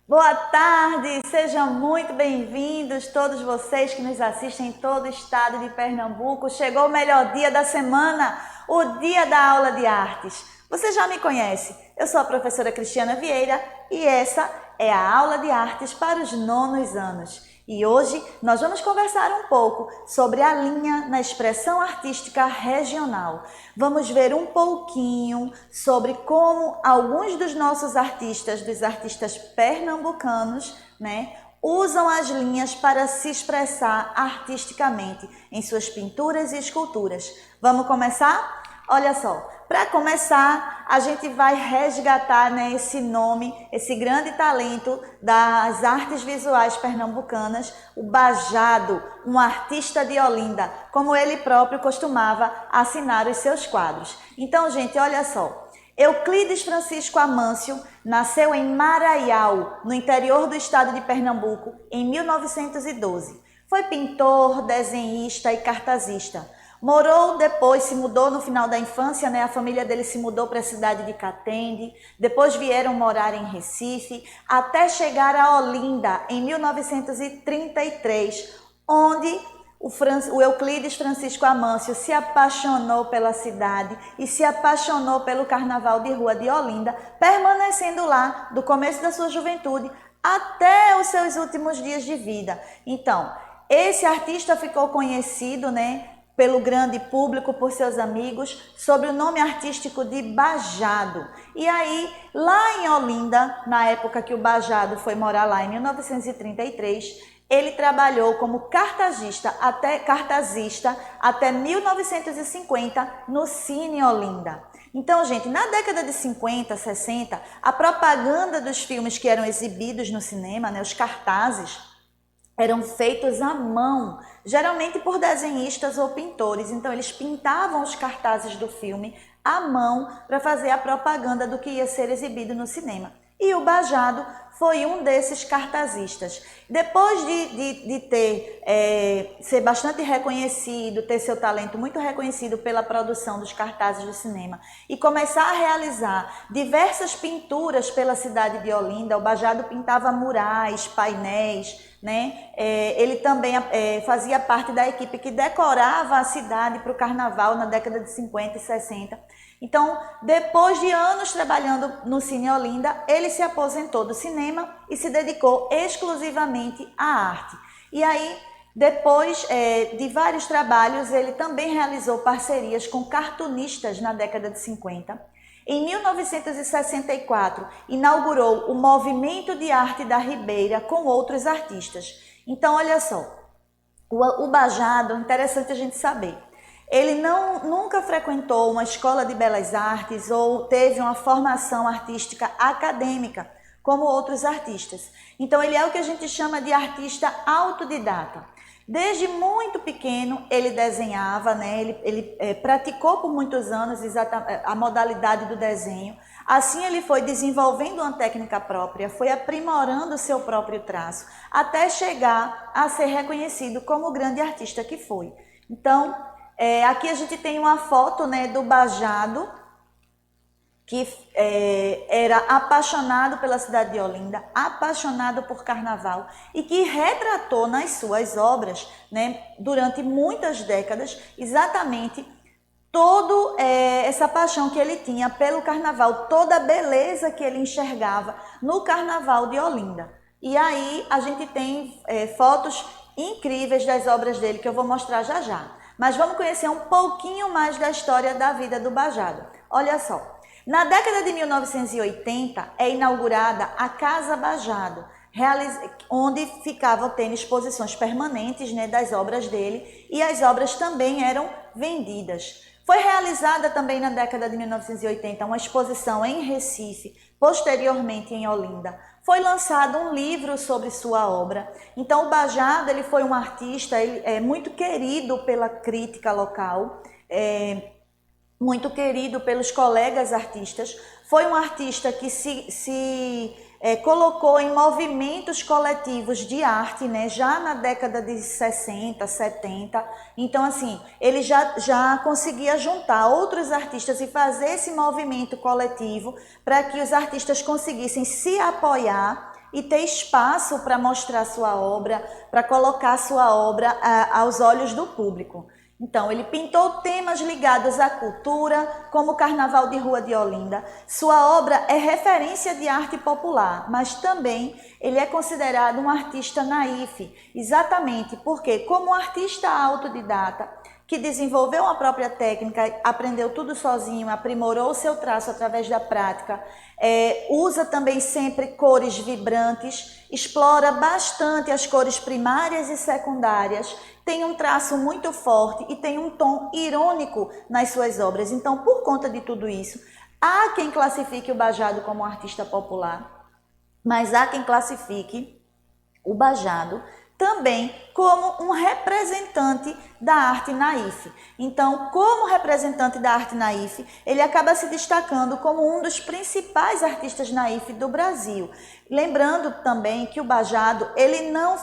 Boa tarde, sejam muito bem-vindos todos vocês que nos assistem em todo o estado de Pernambuco. Chegou o melhor dia da semana, o dia da aula de artes. Você já me conhece, eu sou a professora Cristiana Vieira e essa é a aula de artes para os nonos anos. E hoje nós vamos conversar um pouco sobre a linha na expressão artística regional. Vamos ver um pouquinho sobre como alguns dos nossos artistas, dos artistas pernambucanos, usam as linhas para se expressar artisticamente em suas pinturas e esculturas. Vamos começar? Olha só, para começar, a gente vai resgatar esse nome, esse grande talento das artes visuais pernambucanas, o Bajado, um artista de Olinda, como ele próprio costumava assinar os seus quadros. Então, gente, olha só, Euclides Francisco Amâncio nasceu em Maraial, no interior do estado de Pernambuco, em 1912. Foi pintor, desenhista e cartazista. Se mudou no final da infância, a família dele se mudou para a cidade de Catende, depois vieram morar em Recife, até chegar a Olinda em 1933, onde o Euclides Francisco Amâncio se apaixonou pela cidade e se apaixonou pelo carnaval de rua de Olinda, permanecendo lá do começo da sua juventude até os seus últimos dias de vida. Então, esse artista ficou conhecido, pelo grande público, por seus amigos, sob o nome artístico de Bajado. E aí, lá em Olinda, na época que o Bajado foi morar lá, em 1933, ele trabalhou como cartazista até 1950 no Cine Olinda. Então, gente, na década de 50, 60, a propaganda dos filmes que eram exibidos no cinema, os cartazes, eram feitos à mão, geralmente por desenhistas ou pintores. Então, eles pintavam os cartazes do filme à mão para fazer a propaganda do que ia ser exibido no cinema. E o Bajado foi um desses cartazistas. Depois de ser bastante reconhecido, ter seu talento muito reconhecido pela produção dos cartazes do cinema e começar a realizar diversas pinturas pela cidade de Olinda, o Bajado pintava murais, painéis, ele também fazia parte da equipe que decorava a cidade para o carnaval na década de 50 e 60. Então, depois de anos trabalhando no Cine Olinda, ele se aposentou do cinema e se dedicou exclusivamente à arte. E aí, depois de vários trabalhos, ele também realizou parcerias com cartunistas na década de 50. Em 1964, inaugurou o Movimento de Arte da Ribeira com outros artistas. Então, olha só, o Bajado, interessante a gente saber, ele nunca frequentou uma escola de belas artes ou teve uma formação artística acadêmica, como outros artistas. Então, ele é o que a gente chama de artista autodidata. Desde muito pequeno, ele desenhava, ele praticou por muitos anos a modalidade do desenho. Assim, ele foi desenvolvendo uma técnica própria, foi aprimorando o seu próprio traço, até chegar a ser reconhecido como o grande artista que foi. Então, aqui a gente tem uma foto do Bajado, que era apaixonado pela cidade de Olinda, apaixonado por carnaval e que retratou nas suas obras, durante muitas décadas, exatamente toda essa paixão que ele tinha pelo carnaval, toda a beleza que ele enxergava no carnaval de Olinda. E aí a gente tem fotos incríveis das obras dele que eu vou mostrar já já. Mas vamos conhecer um pouquinho mais da história da vida do Bajado. Olha só. Na década de 1980 é inaugurada a Casa Bajado, onde ficavam tendo exposições permanentes das obras dele e as obras também eram vendidas. Foi realizada também na década de 1980 uma exposição em Recife, posteriormente em Olinda. Foi lançado um livro sobre sua obra. Então o Bajado ele foi um artista muito querido pela crítica local, muito querido pelos colegas artistas, foi um artista que se colocou em movimentos coletivos de arte, já na década de 60, 70. Então, assim, ele já conseguia juntar outros artistas e fazer esse movimento coletivo para que os artistas conseguissem se apoiar e ter espaço para mostrar sua obra, para colocar sua obra aos olhos do público. Então, ele pintou temas ligados à cultura, como o Carnaval de Rua de Olinda. Sua obra é referência de arte popular, mas também ele é considerado um artista naif, exatamente porque, como um artista autodidata, que desenvolveu uma própria técnica, aprendeu tudo sozinho, aprimorou o seu traço através da prática, usa também sempre cores vibrantes, explora bastante as cores primárias e secundárias, tem um traço muito forte e tem um tom irônico nas suas obras. Então, por conta de tudo isso, há quem classifique o Bajado como um artista popular, mas há quem classifique o Bajado também como um representante da arte naif. Então, como representante da arte naif, ele acaba se destacando como um dos principais artistas naif do Brasil. Lembrando também que o Bajado, ele não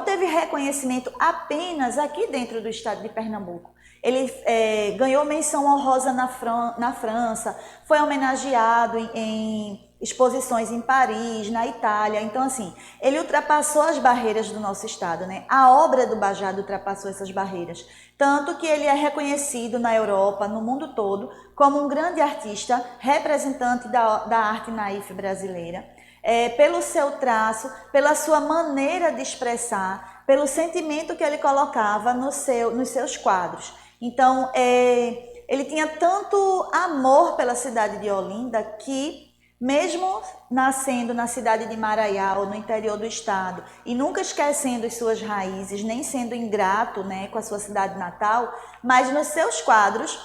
teve reconhecimento apenas aqui dentro do estado de Pernambuco. Ele ganhou menção honrosa na França, foi homenageado em exposições em Paris, na Itália. Então, assim, ele ultrapassou as barreiras do nosso estado, né? A obra do Bajado ultrapassou essas barreiras. Tanto que ele é reconhecido na Europa, no mundo todo, como um grande artista, representante da arte naif brasileira. Pelo seu traço, pela sua maneira de expressar, pelo sentimento que ele colocava nos seus quadros. Então, ele tinha tanto amor pela cidade de Olinda que, mesmo nascendo na cidade de Maraial, no interior do estado, e nunca esquecendo as suas raízes, nem sendo ingrato, né, com a sua cidade natal, mas nos seus quadros,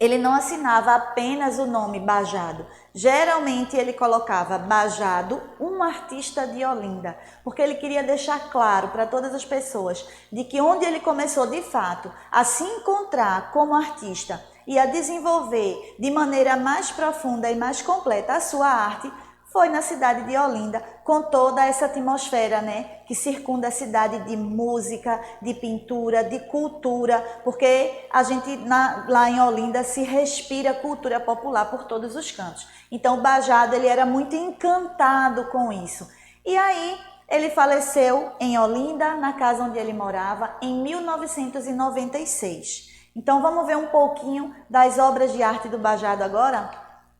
ele não assinava apenas o nome Bajado. Geralmente ele colocava Bajado, um artista de Olinda, porque ele queria deixar claro para todas as pessoas de que onde ele começou de fato a se encontrar como artista e a desenvolver de maneira mais profunda e mais completa a sua arte, foi na cidade de Olinda, com toda essa atmosfera, né, que circunda a cidade de música, de pintura, de cultura, porque a gente lá em Olinda se respira cultura popular por todos os cantos. Então o Bajado, ele era muito encantado com isso. E aí ele faleceu em Olinda, na casa onde ele morava, em 1996. Então vamos ver um pouquinho das obras de arte do Bajado agora?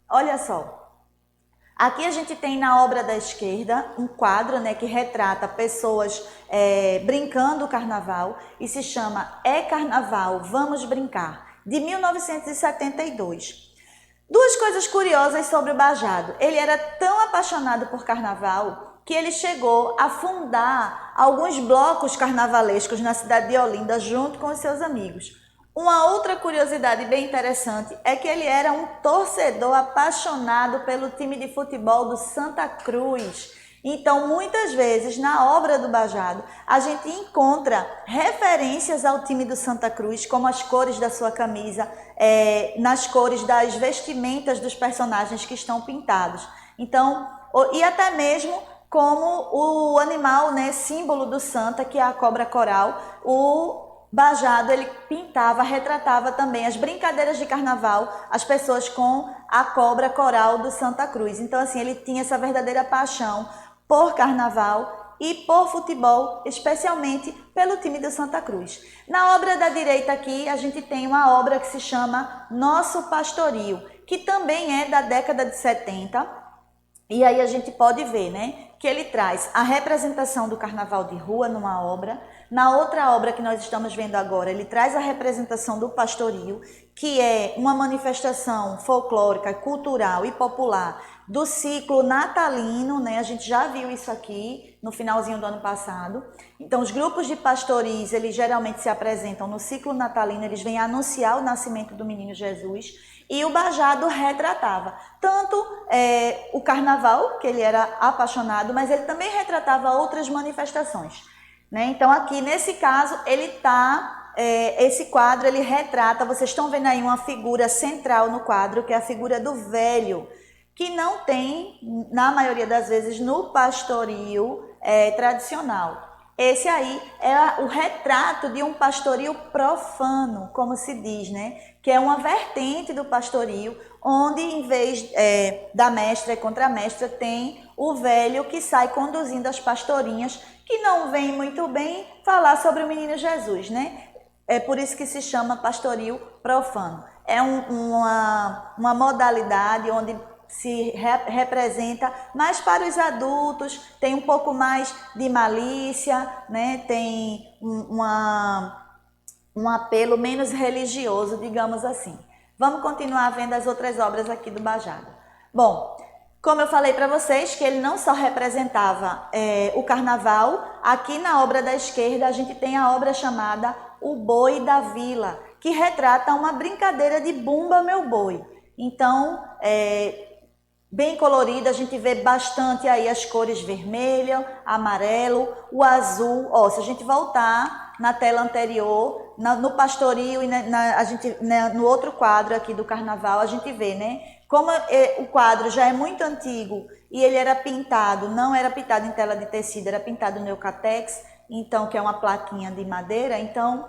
Olha só. Aqui a gente tem na obra da esquerda um quadro, né, que retrata pessoas brincando o carnaval e se chama É Carnaval, Vamos Brincar, de 1972. Duas coisas curiosas sobre o Bajado. Ele era tão apaixonado por carnaval que ele chegou a fundar alguns blocos carnavalescos na cidade de Olinda junto com os seus amigos. Uma outra curiosidade bem interessante é que ele era um torcedor apaixonado pelo time de futebol do Santa Cruz. Então, muitas vezes, na obra do Bajado, a gente encontra referências ao time do Santa Cruz, como as cores da sua camisa, nas cores das vestimentas dos personagens que estão pintados. Então, e até mesmo como o animal, né, símbolo do Santa, que é a cobra coral, o Bajado, ele pintava, retratava também as brincadeiras de carnaval, as pessoas com a cobra coral do Santa Cruz. Então, assim, ele tinha essa verdadeira paixão por carnaval e por futebol, especialmente pelo time do Santa Cruz. Na obra da direita aqui, a gente tem uma obra que se chama Nosso Pastoril, que também é da década de 70. E aí a gente pode ver, né, que ele traz a representação do carnaval de rua numa obra. Na outra obra que nós estamos vendo agora, ele traz a representação do pastoril, que é uma manifestação folclórica, cultural e popular do ciclo natalino, né? A gente já viu isso aqui no finalzinho do ano passado. Então, os grupos de pastoris, eles geralmente se apresentam no ciclo natalino, eles vêm anunciar o nascimento do menino Jesus. E o Bajado retratava tanto o carnaval, que ele era apaixonado, mas ele também retratava outras manifestações, né? Então aqui nesse caso esse quadro ele retrata, vocês estão vendo aí uma figura central no quadro, que é a figura do velho, que não tem, na maioria das vezes, no pastoril tradicional. Esse aí é o retrato de um pastoril profano, como se diz, né? Que é uma vertente do pastoril, onde em vez da mestra e contramestra tem o velho que sai conduzindo as pastorinhas, que não vem muito bem falar sobre o menino Jesus, né? É por isso que se chama pastoril profano. É uma modalidade onde se representa mais para os adultos, tem um pouco mais de malícia, né? Tem um apelo menos religioso, digamos assim. Vamos continuar vendo as outras obras aqui do Bajado. Bom, como eu falei para vocês, que ele não só representava o carnaval, aqui na obra da esquerda a gente tem a obra chamada O Boi da Vila, que retrata uma brincadeira de Bumba Meu Boi. Então, bem colorida, a gente vê bastante aí as cores vermelho, amarelo, o azul. Ó, se a gente voltar na tela anterior, no pastoril e no outro quadro aqui do carnaval, a gente vê, né? Como o quadro já é muito antigo e ele era pintado, não era pintado em tela de tecido, era pintado no Eucatex, então, que é uma plaquinha de madeira, então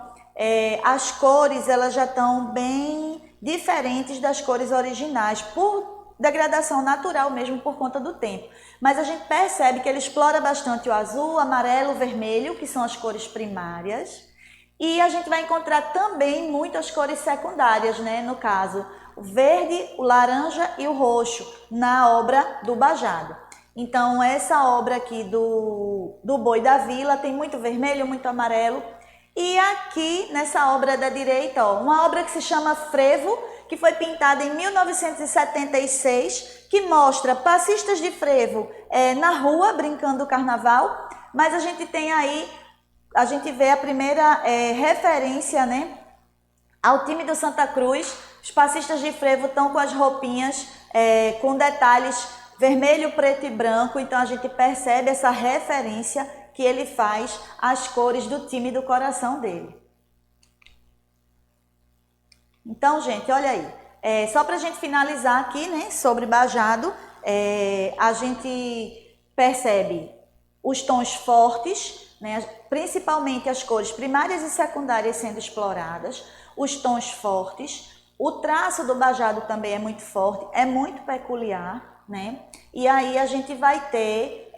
as cores elas já estão bem diferentes das cores originais, por degradação natural mesmo por conta do tempo. Mas a gente percebe que ele explora bastante o azul, o amarelo, o vermelho, que são as cores primárias. E a gente vai encontrar também muitas cores secundárias, né? No caso, o verde, o laranja e o roxo, na obra do Bajado. Então, essa obra aqui do Boi da Vila tem muito vermelho, muito amarelo. E aqui, nessa obra da direita, ó, uma obra que se chama Frevo, que foi pintada em 1976, que mostra passistas de frevo na rua, brincando o carnaval, mas a gente tem aí, a gente vê a primeira referência, né, ao time do Santa Cruz. Os passistas de frevo estão com as roupinhas com detalhes vermelho, preto e branco, então a gente percebe essa referência que ele faz às cores do time do coração dele. Então, gente, olha aí, só para a gente finalizar aqui, né, sobre Bajado, a gente percebe os tons fortes, né, principalmente as cores primárias e secundárias sendo exploradas, os tons fortes, o traço do Bajado também é muito forte, é muito peculiar, né? E aí a gente vai ter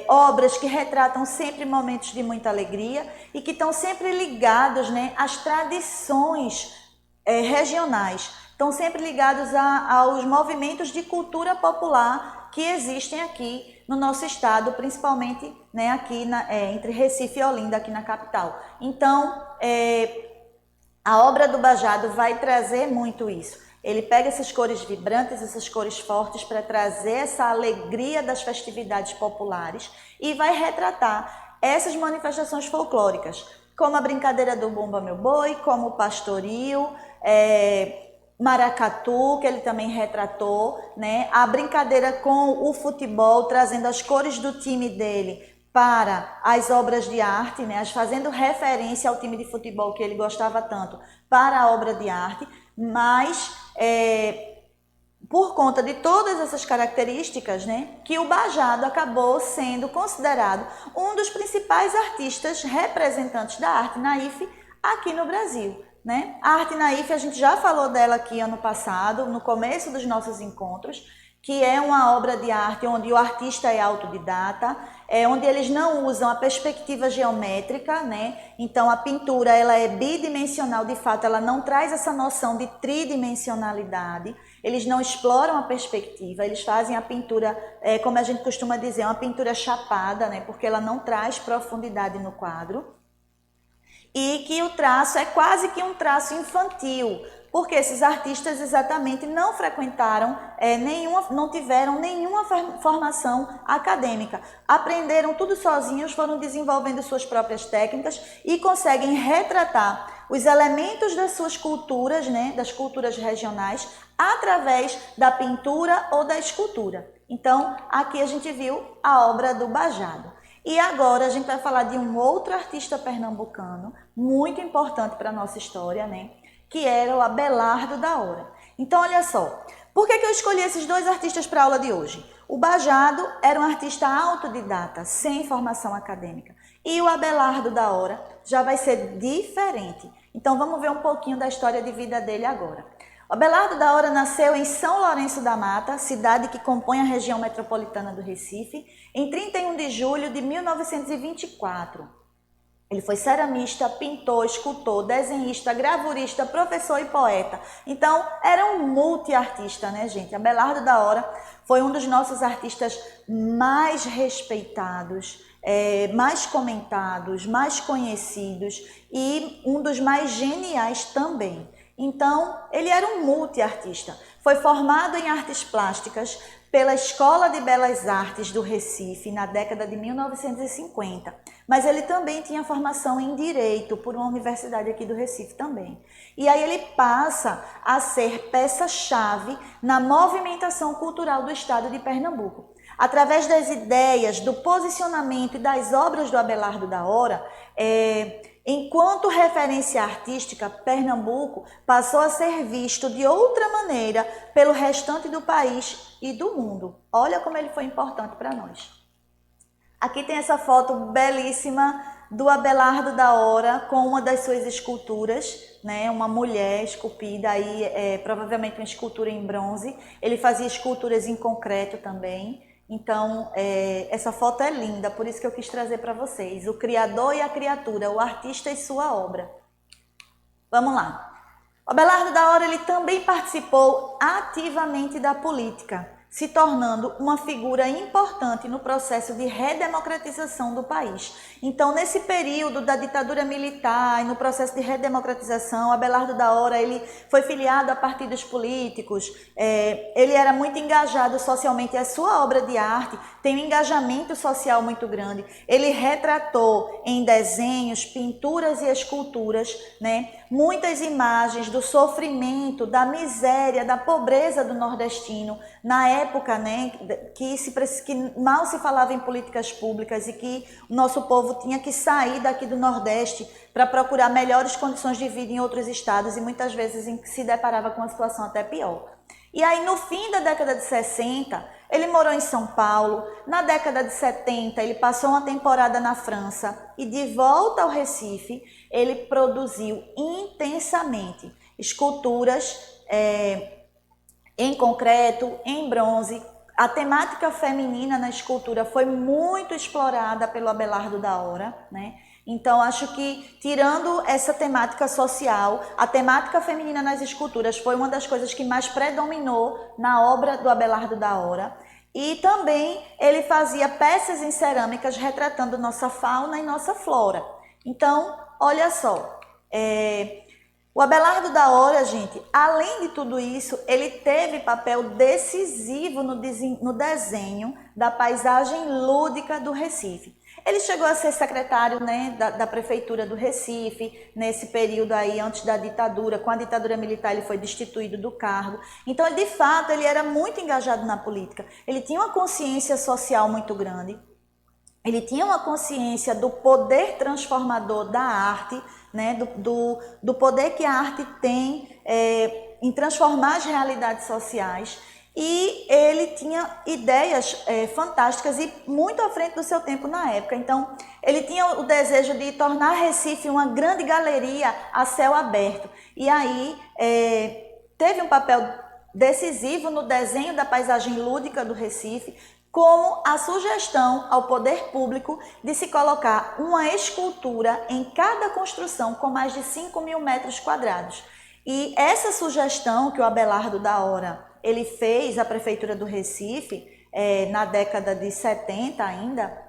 obras que retratam sempre momentos de muita alegria e que estão sempre ligados, né, às tradições regionais, estão sempre ligados aos movimentos de cultura popular que existem aqui no nosso estado, principalmente, né, aqui entre Recife e Olinda, aqui na capital. Então, a obra do Bajado vai trazer muito isso. Ele pega essas cores vibrantes, essas cores fortes para trazer essa alegria das festividades populares e vai retratar essas manifestações folclóricas, como a brincadeira do Bumba Meu Boi, como o pastoril, maracatu, que ele também retratou, né? A brincadeira com o futebol, trazendo as cores do time dele para as obras de arte, né? Fazendo referência ao time de futebol que ele gostava tanto para a obra de arte, mas por conta de todas essas características, né, que o Bajado acabou sendo considerado um dos principais artistas representantes da arte naif aqui no Brasil, né? A arte naif, a gente já falou dela aqui ano passado, no começo dos nossos encontros, que é uma obra de arte onde o artista é autodidata, onde eles não usam a perspectiva geométrica, né? Então a pintura ela é bidimensional, de fato ela não traz essa noção de tridimensionalidade, eles não exploram a perspectiva, eles fazem a pintura, como a gente costuma dizer, uma pintura chapada, né? Porque ela não traz profundidade no quadro, e que o traço é quase que um traço infantil, porque esses artistas exatamente não frequentaram não tiveram nenhuma formação acadêmica. Aprenderam tudo sozinhos, foram desenvolvendo suas próprias técnicas e conseguem retratar os elementos das suas culturas, né, das culturas regionais, através da pintura ou da escultura. Então, aqui a gente viu a obra do Bajado. E agora a gente vai falar de um outro artista pernambucano, muito importante para a nossa história, né? Que era o Abelardo da Hora. Então, olha só, por que eu escolhi esses dois artistas para a aula de hoje? O Bajado era um artista autodidata, sem formação acadêmica. E o Abelardo da Hora já vai ser diferente. Então, vamos ver um pouquinho da história de vida dele agora. O Abelardo da Hora nasceu em São Lourenço da Mata, cidade que compõe a região metropolitana do Recife, em 31 de julho de 1924. Ele foi ceramista, pintor, escultor, desenhista, gravurista, professor e poeta. Então, era um multiartista, né, gente? Abelardo da Hora foi um dos nossos artistas mais respeitados, mais comentados, mais conhecidos e um dos mais geniais também. Então, ele era um multiartista. Foi formado em artes plásticas pela Escola de Belas Artes do Recife na década de 1950. Mas ele também tinha formação em Direito por uma universidade aqui do Recife também. E aí ele passa a ser peça-chave na movimentação cultural do estado de Pernambuco. Através das ideias, do posicionamento e das obras do Abelardo da Hora, enquanto referência artística, Pernambuco passou a ser visto de outra maneira pelo restante do país e do mundo. Olha como ele foi importante para nós. Aqui tem essa foto belíssima do Abelardo da Hora com uma das suas esculturas, né? Uma mulher esculpida, aí, provavelmente uma escultura em bronze. Ele fazia esculturas em concreto também. Então, essa foto é linda, por isso que eu quis trazer para vocês. O Criador e a Criatura, o artista e sua obra. Vamos lá. O Abelardo da Hora ele também participou ativamente da política, se tornando uma figura importante no processo de redemocratização do país. Então, nesse período da ditadura militar e no processo de redemocratização, Abelardo da Hora ele foi filiado a partidos políticos, ele era muito engajado socialmente, a sua obra de arte tem um engajamento social muito grande. Ele retratou em desenhos, pinturas e esculturas, né, muitas imagens do sofrimento, da miséria, da pobreza do nordestino, na época, né, que mal se falava em políticas públicas e que o nosso povo tinha que sair daqui do Nordeste para procurar melhores condições de vida em outros estados e muitas vezes se deparava com uma situação até pior. E aí, no fim da década de 60, ele morou em São Paulo. Na década de 70, ele passou uma temporada na França e, de volta ao Recife, ele produziu intensamente esculturas em concreto, em bronze. A temática feminina na escultura foi muito explorada pelo Abelardo da Hora, né? Então, acho que, tirando essa temática social, a temática feminina nas esculturas foi uma das coisas que mais predominou na obra do Abelardo da Hora. E também ele fazia peças em cerâmicas retratando nossa fauna e nossa flora. Então, olha só, o Abelardo da Hora, gente, além de tudo isso, ele teve papel decisivo no desenho da paisagem lúdica do Recife. Ele chegou a ser secretário, né, da prefeitura do Recife, nesse período aí, antes da ditadura. Com a ditadura militar, ele foi destituído do cargo. Então, de fato, ele era muito engajado na política. Ele tinha uma consciência social muito grande. Ele tinha uma consciência do poder transformador da arte, né, do poder que a arte tem em transformar as realidades sociais. E ele tinha ideias fantásticas e muito à frente do seu tempo na época. Então, ele tinha o desejo de tornar Recife uma grande galeria a céu aberto. E aí, teve um papel decisivo no desenho da paisagem lúdica do Recife, como a sugestão ao poder público de se colocar uma escultura em cada construção com mais de 5.000 metros quadrados. E essa sugestão que o Abelardo da Hora ele fez à Prefeitura do Recife, na década de 70 ainda,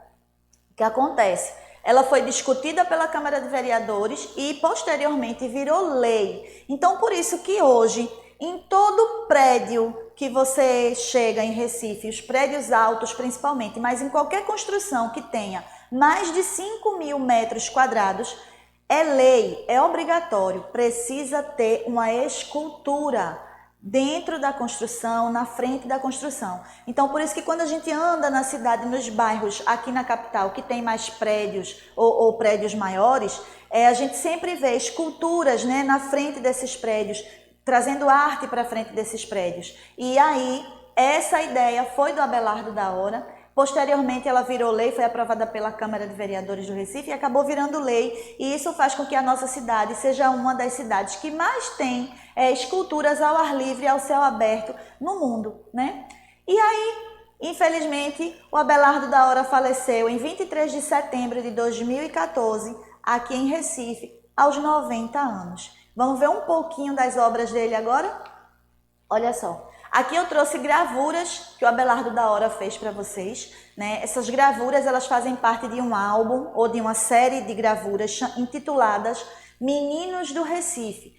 o que acontece? Ela foi discutida pela Câmara de Vereadores e posteriormente virou lei. Então, por isso que hoje, em todo prédio que você chega em Recife, os prédios altos principalmente, mas em qualquer construção que tenha mais de 5.000 metros quadrados, é lei, é obrigatório, precisa ter uma escultura dentro da construção, na frente da construção. Então, por isso que quando a gente anda na cidade, nos bairros aqui na capital, que tem mais prédios ou prédios maiores, a gente sempre vê esculturas, né, na frente desses prédios, trazendo arte para frente desses prédios. E aí, essa ideia foi do Abelardo da Hora Posteriormente, ela virou lei, foi aprovada pela Câmara de Vereadores do Recife e acabou virando lei. E isso faz com que a nossa cidade seja uma das cidades que mais tem esculturas ao ar livre, ao céu aberto no mundo, né? E aí, infelizmente, o Abelardo da Hora faleceu em 23 de setembro de 2014, aqui em Recife, aos 90 anos. Vamos ver um pouquinho das obras dele agora? Olha só. Aqui eu trouxe gravuras que o Abelardo da Hora fez para vocês, né? Essas gravuras, elas fazem parte de um álbum ou de uma série de gravuras intituladas Meninos do Recife.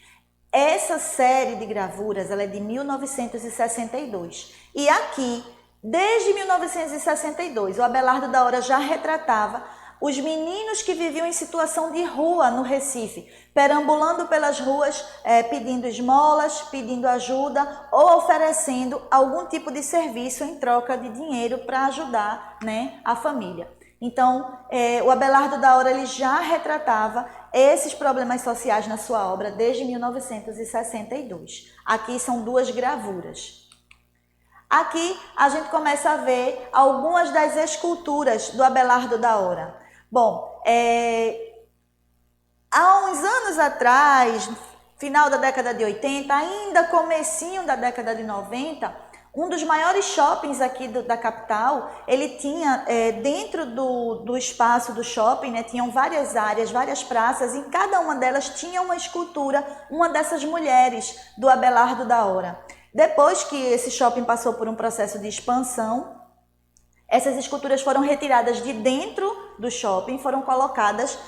Essa série de gravuras, ela é de 1962. E aqui, desde 1962, o Abelardo da Hora já retratava os meninos que viviam em situação de rua no Recife, perambulando pelas ruas, pedindo esmolas, pedindo ajuda ou oferecendo algum tipo de serviço em troca de dinheiro para ajudar, né, a família. Então, o Abelardo da Hora ele já retratava esses problemas sociais na sua obra desde 1962. Aqui são duas gravuras. Aqui a gente começa a ver algumas das esculturas do Abelardo da Hora. Bom, há uns anos atrás, final da década de 80, ainda comecinho da década de 90, um dos maiores shoppings aqui da capital, ele tinha, dentro do espaço do shopping, né, tinham várias áreas, várias praças, e em cada uma delas tinha uma escultura, uma dessas mulheres do Abelardo da Hora. Depois que esse shopping passou por um processo de expansão, essas esculturas foram retiradas de dentro do shopping, foram colocadas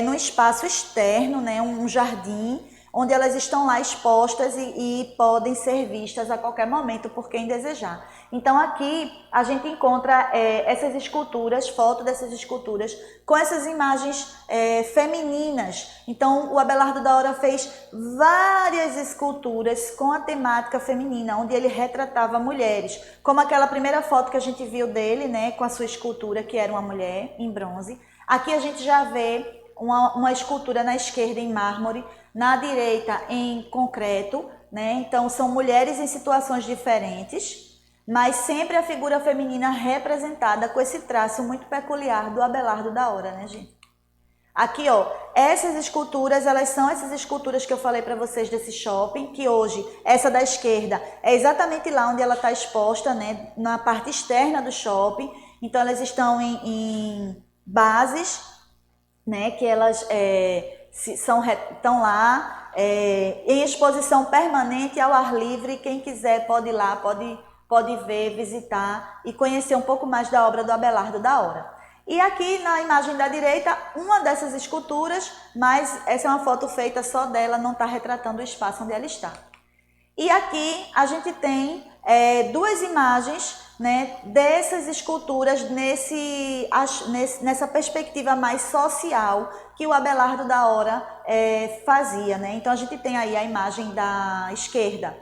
num espaço externo, né, um jardim, onde elas estão lá expostas e podem ser vistas a qualquer momento por quem desejar. Então aqui a gente encontra essas esculturas, foto dessas esculturas, com essas imagens femininas. Então o Abelardo da Hora fez várias esculturas com a temática feminina, onde ele retratava mulheres, como aquela primeira foto que a gente viu dele, né, com a sua escultura, que era uma mulher em bronze. Aqui a gente já vê uma escultura na esquerda em mármore, na direita em concreto, né? Então são mulheres em situações diferentes, mas sempre a figura feminina representada com esse traço muito peculiar do Abelardo da Hora, né, gente? Aqui, ó, essas esculturas, elas são essas esculturas que eu falei para vocês desse shopping, que hoje, essa da esquerda, é exatamente lá onde ela está exposta, né, na parte externa do shopping. Então elas estão em bases, né, que elas estão lá em exposição permanente ao ar livre. Quem quiser pode ir lá, pode ver, visitar e conhecer um pouco mais da obra do Abelardo da Hora. E aqui na imagem da direita, uma dessas esculturas, mas essa é uma foto feita só dela, não está retratando o espaço onde ela está. E aqui a gente tem duas imagens, né, dessas esculturas nessa perspectiva mais social que o Abelardo da Hora fazia, né? Então a gente tem aí a imagem da esquerda,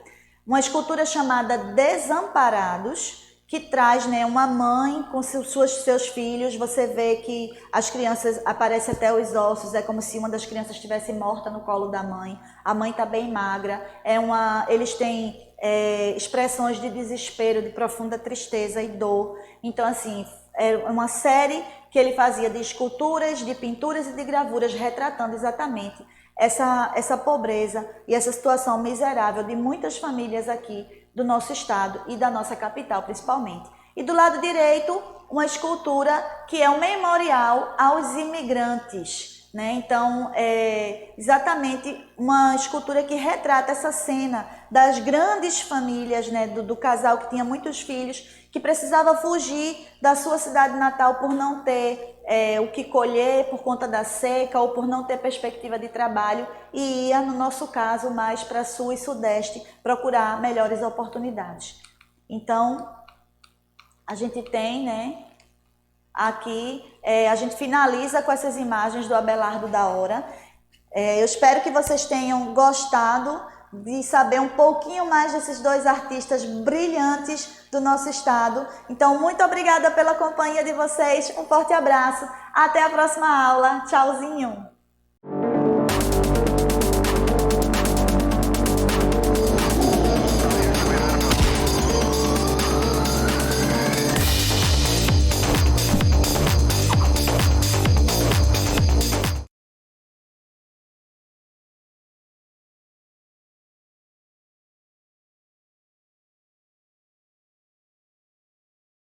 uma escultura chamada Desamparados, que traz, né, uma mãe com seus filhos. Você vê que as crianças, aparecem até os ossos, é como se uma das crianças estivesse morta no colo da mãe. A mãe está bem magra, eles têm expressões de desespero, de profunda tristeza e dor. Então, assim, é uma série que ele fazia de esculturas, de pinturas e de gravuras, retratando exatamente essa pobreza e essa situação miserável de muitas famílias aqui do nosso estado e da nossa capital, principalmente. E do lado direito, uma escultura que é um memorial aos imigrantes, né? Então, exatamente uma escultura que retrata essa cena das grandes famílias, né, do casal que tinha muitos filhos, que precisava fugir da sua cidade natal por não ter o que colher por conta da seca ou por não ter perspectiva de trabalho, e ia, no nosso caso, mais para sul e sudeste procurar melhores oportunidades. Então, a gente tem, né, aqui, a gente finaliza com essas imagens do Abelardo da Hora. Eu espero que vocês tenham gostado de saber um pouquinho mais desses dois artistas brilhantes do nosso estado. Então, muito obrigada pela companhia de vocês, um forte abraço, até a próxima aula, tchauzinho!